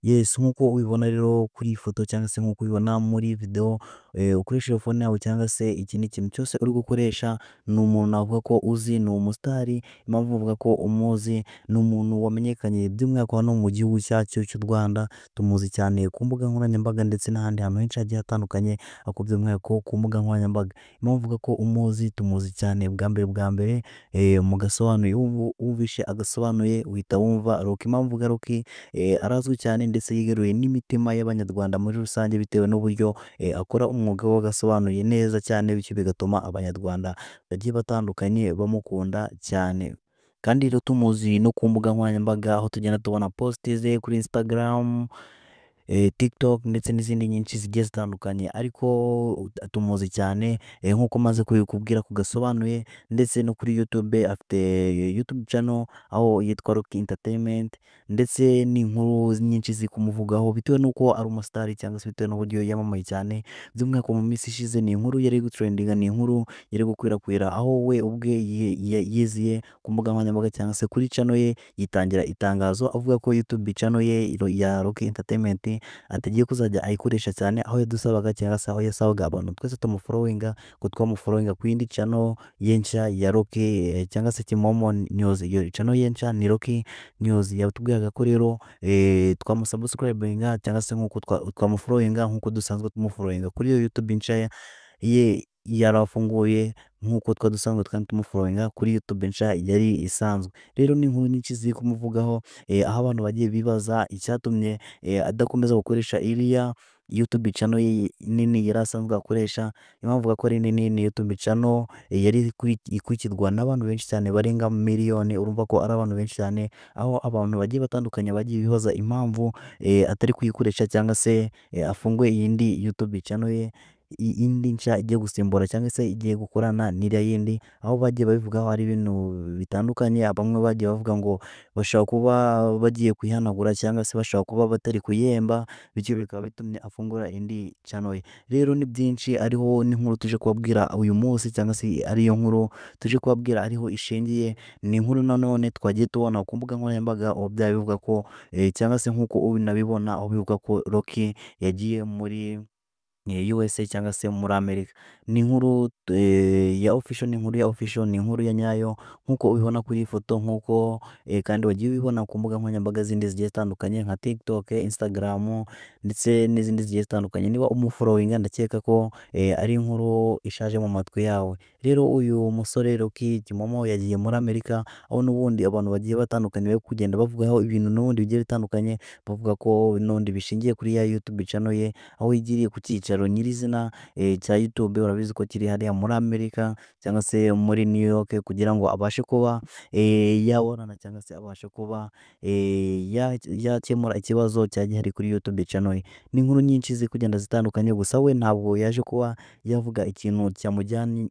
Yes, nk'uko ubibona rero kuri iyi foto cyangwa se nk'uko ubibona muri video, ukoresheje phone yawe cyangwa se ikindi kintu cyose uri gukoresha, ni umuntu navuga ko uzi, ni umusitari. Impamvu bavuga ko umuzi, ni umuntu wamenyekanye by'umwihariko hano mu gihugu cyacu cy'u Rwanda. Tumuzi cyane ku mbuga nkoranyambaga ndetse n'ahandi hantu henshi hagiye hatandukanye, ariko by'umwihariko ku mbuga nkoranyambaga. Impamvu mvuga ko umuzi, tumuzi cyane bwa mbere, mu gasobanuye, wumvishe agasobanuye uhita wumva Rocky. Impamvu mvuga Rocky, arazwi cyane ndetse yigaruye n'imitima y'Abanyarwanda muri rusange, bitewe n'uburyo akora umwuga we agasobanuye neza cyane, bityo bigatuma Abanyarwanda bagiye batandukanye bamukunda cyane. Kandi rero tumuzi no ku mbuga nkoranyambaga, aho tugenda tubona post ze kuri Instagram, TikTok ndetse n'izindi nyinshi zigiye zitandukanye, ariko tumuzi cyane nk'uko maze kubikubwira ku gasobanuye, ndetse no kuri YouTube afite YouTube channel aho yitwa Rocky Entertainment, ndetse n'inkuru nyinshi ziri kumuvugaho bitewe n'uko ari umusitari cyangwa se bitewe n'uburyo yamamaye cyane. By'umwihariko mu minsi ishize ni inkuru yari gutrendinga, ni inkuru yari gukwirakwira, aho we ubwe yiziye ku mbuga nkoranyambaga cyangwa se kuri channel ye, yitangira itangazo avuga ko YouTube channel ye ya Rocky Entertainment atagiye kuzajya ayikoresha cyane, aho yadusabaga cyangwa se aho yasabaga abantu twese tumufollowinga ko twamufollowinga ku yindi channel ye nshya ya Rocky, cyangwa se Kimomo News. Iyo channel ye nshya ni Rocky News. Yatubwiraga ko rero twamusubscribinga cyangwa se nk'uko twamufollowinga nk'uko dusanzwe tumufollowinga kuri iyo YouTube nshya ye yarafunguye, nk'uko dusanzwe kandi tumufollowinga kuri YouTube nshya yari isanzwe. Rero ni inkuru nyinshi ziri kumuvugaho, aho abantu bagiye bibaza icyatumye adakomeza gukoresha iriya YouTube channel ye nini yari asanzwe akoresha. Impamvu avuga ko ari nini, ni YouTube channel yari ikurikirwa n'abantu benshi cyane barenga miliyoni. Urumva ko ari abantu benshi cyane, aho abantu bagiye batandukanye bagiye bibaza impamvu atari kuyikoresha cyangwa se afunguye iyindi YouTube channel ye indi nshya igiye gusimbura cyangwa se igiye gukorana n'iriya yindi. Aho bagiye babivugaho ari ibintu bitandukanye, bamwe bagiye bavuga ngo bashobora kuba bagiye kuyihanagura cyangwa se bashobora kuba batari kuyihemba, bityo bikaba bitumye afungura indi channel ye. Rero ni byinshi, ariho n'inkuru tuje kubabwira uyu munsi, cyangwa se ariyo nkuru tuje kubabwira ariho ishingiye. Ni inkuru nanone twagiye tubona ku mbuga nkoranyambaga, aho byaba bivuga ko cyangwa se nk'uko ubinabibona, aho bivuga ko Rocky yagiye muri USA cyangwa se muri Amerika. Ni inkuru ya official, ni inkuru ya official, ni inkuru ya nyayo nk'uko ubibona kuri iyi foto, nk'uko kandi wagiye ubibona ku mbuga nkoranyambaga zindi zigiye zitandukanye nka TikTok, Instagram ndetse n'izindi zigiye zitandukanye. Niba umufollowinga, ndakeka ko ari inkuru ishaje mu matwi yawe. Rero uyu musore Rocky Kimomo yagiye muri Amerika, aho n'ubundi abantu bagiye batandukanye bari kugenda bavugaho ibintu n'ubundi bigiye bitandukanye, bavuga ko n'ubundi bishingiye kuri ya YouTube channel ye, aho yigiriye ku cyicaro nyirizina cya YouTube. Urabizi ko kiri hariya muri Amerika cyangwa se muri New York, kugira ngo abashe kuba yabonana cyangwa se abashe kuba yakemura ikibazo cya gihari kuri YouTube channel ye. Ni inkuru nyinshi ziri kugenda zitandukanye, gusa we ntabwo yaje kuba yavuga ikintu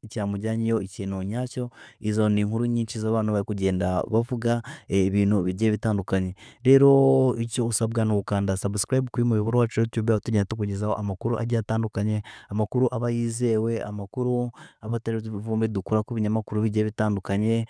cyamujyanyeyo, ikintu nyacyo. Izo ni inkuru nyinshi z'abantu bari kugenda bavuga ibintu bigiye bitandukanye. Rero icyo usabwa ni ugukanda subscribe kuri muyoboro wacu wa YouTube, aho tugenda tukugezaho amakuru agiye atandukanye, amakuru aba yizewe, amakuru aba atari buvume dukora ku binyamakuru bigiye bitandukanye.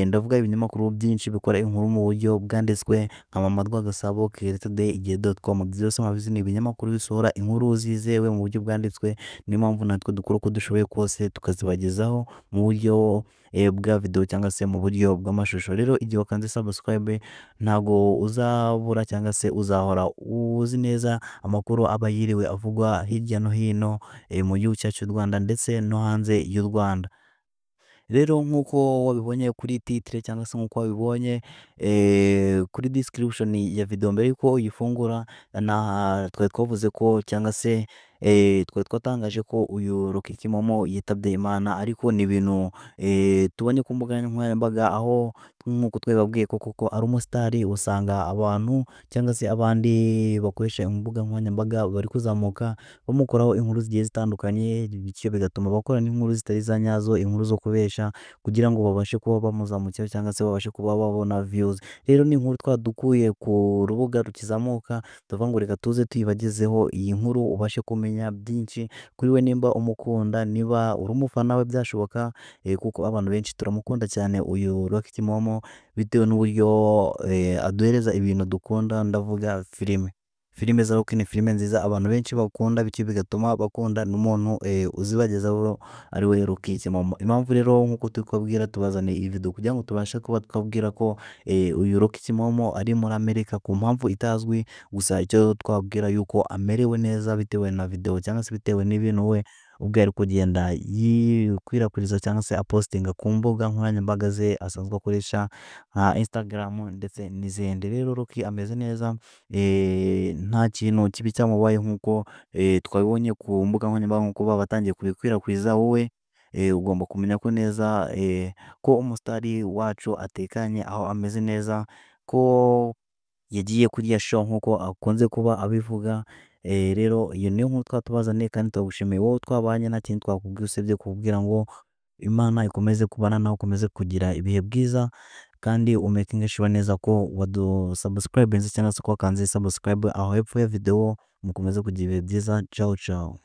Ndavuga ibinyamakuru byinshi bikora inkuru mu buryo bwanditswe nka Mama Rwagasabo, Kigali Today, Igihe.com. Byose mwabizi ni ibinyamakuru bisohora inkuru zizewe mu buryo bwanditswe. Niyo mpamvu natwe dukora uko dushoboye kose tukazibagezaho mu buryo bwa video cyangwa se mu buryo bw'amashusho. Rero igihe wakanze subscribe, ntago uzabura cyangwa se uzahora uzi neza amakuru aba yiriwe avugwa hirya no hino mu gihugu cyacu cy'u Rwanda ndetse no hanze y'u Rwanda. Rero nk'uko wabibonye kuri titre cyangwa se nk'uko wabibonye kuri description ya video, mbere yuko uyifungura, twari twavuze ko cyangwa se twari twatangaje ko uyu Rocky Kimomo yitabye Imana, ariko ni ibintu tubonye ku mbuga nkoranyambaga, aho nk'uko twabibabwiye ko koko ari umusitari. Usanga abantu cyangwa se abandi bakoresha imbuga nkoranyambaga bari kuzamuka bamukoraho inkuru zigiye zitandukanye, bityo bigatuma bakora n'inkuru zitari za nyazo, inkuru zo kubesha, kugira ngo babashe kuba bamuzamukira cyangwa se babashe kuba babona views. Rero ni inkuru twadukuye ku rubuga rukizamuka, tuvuga ngo reka tuze tuyibagezeho iyi nkuru ubashe kumenya byinshi kuri we, nimba umukunda, niba uri umufana we byashoboka, kuko abantu benshi turamukunda cyane uyu Rocky Kimomo, bitewe n'uburyo aduhereza ibintu dukunda, ndavuga filime. filime za Rock ni filime nziza abantu benshi bakunda, bityo bigatuma bakunda n'umuntu uzibagezaho ari we Rock Kimomo. Impamvu rero nk'uko turi kubabwira tubazaniye iyi video kugira ngo tubashe kuba twabwira ko uyu Rock Kimomo ari muri Amerika ku mpamvu itazwi, gusa icyo twabwira yuko amerewe neza bitewe na video cyangwa se bitewe n'ibintu we ubwo ari kugenda yikwirakwiriza cyangwa se apostinga ku mbuga nkoranyambaga ze asanzwe akoresha nka Instagram ndetse n'izindi. Rero Rock ameze neza, nta kintu kibi cyamubaye nk'uko twabibonye ku mbuga nkoranyambaga nk'uko baba batangiye kubikwirakwiza. Wowe ugomba kumenya ko neza ko umusitari wacu atekanye, aho ameze neza, ko yagiye kuri ya show nk'uko akunze kuba abivuga. Rero iyo niyo nkuru twaba tubazaniye kandi turagushimiye wowe twabanye, nta kindi twakubwira usibye kukubwira ngo Imana ikomeze kubana nawe, ukomeze kugira ibihe byiza kandi umakinge sure neza ko wadusubscribinze cyangwa se ko wakanze subscribe aho hepfo ya video. Mukomeze kugira ibihe byiza, ciao ciao.